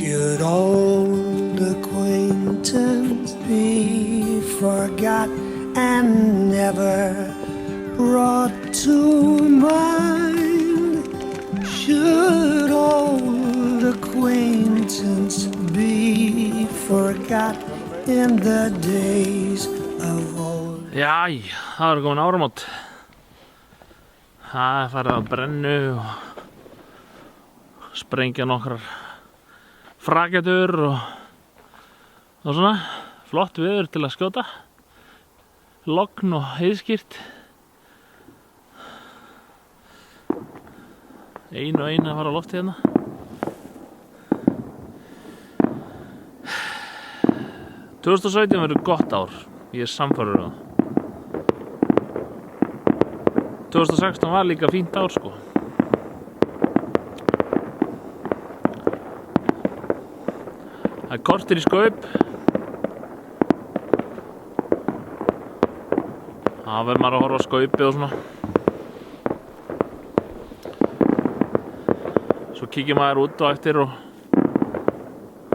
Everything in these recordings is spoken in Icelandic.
Should old acquaintance be forgot and never brought to mind? Should old acquaintance be forgot in the days of old? Jæja, það komin áramót. Það farið að brennu og sprengja nokkrar frakettur og svona flott veður til að skjóta, logn og heiðskýrt. Ein og ein að fara á lofti hérna. – 2017 verður gott ár, ég er sannfærður um það. 2016 var líka fínt ár sko. Það kortir í skaup. Það verður maður að horfa á skaupið og svona. Svo kíkir maður út á eftir og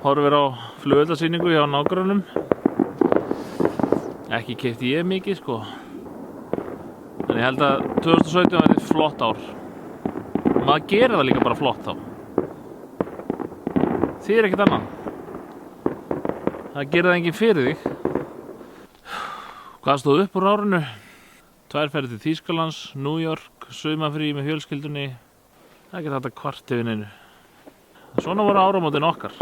horfir á flugeldasýningu hjá nágrönnum. Ekki keypti ég mikið sko. En ég held að 2017 verði flott ár. Maður gerir það líka bara flott þá. Því ekkert annað. Það gerir það enginn fyrir þig. Hvað stóð upp úr árinu? 2 ferðir til Þýskalands, New York, sumarfrí með fjölskyldunni. Það er ekki þetta kvart yfir neinu. Svona voru áramótin okkar.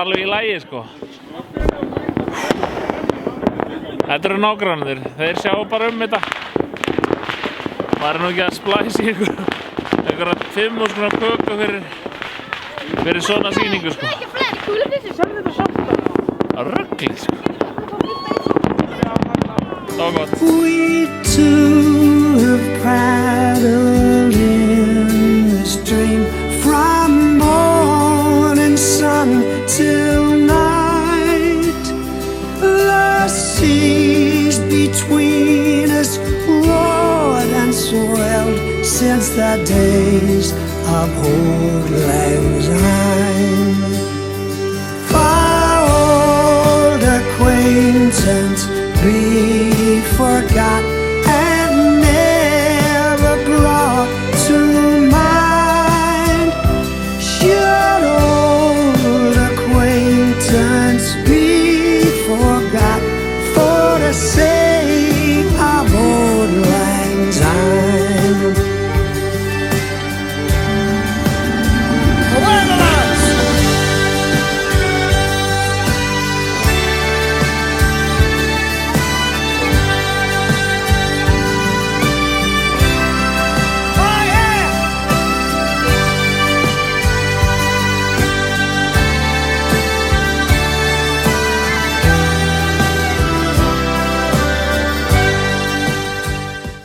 alveg í lagi, sko. Þetta eru nágrannir, þeir sjá bara þetta. Maður nú ekki að splæsa í einhverja 5.000 króna köku fyrir svona sýningu, sko. Ruglið, sko. Það var gott. We two have paddled in this dream from morning sun till night. The seas between us roared and swelled since the days of old lang syne. Our old acquaintance be forgot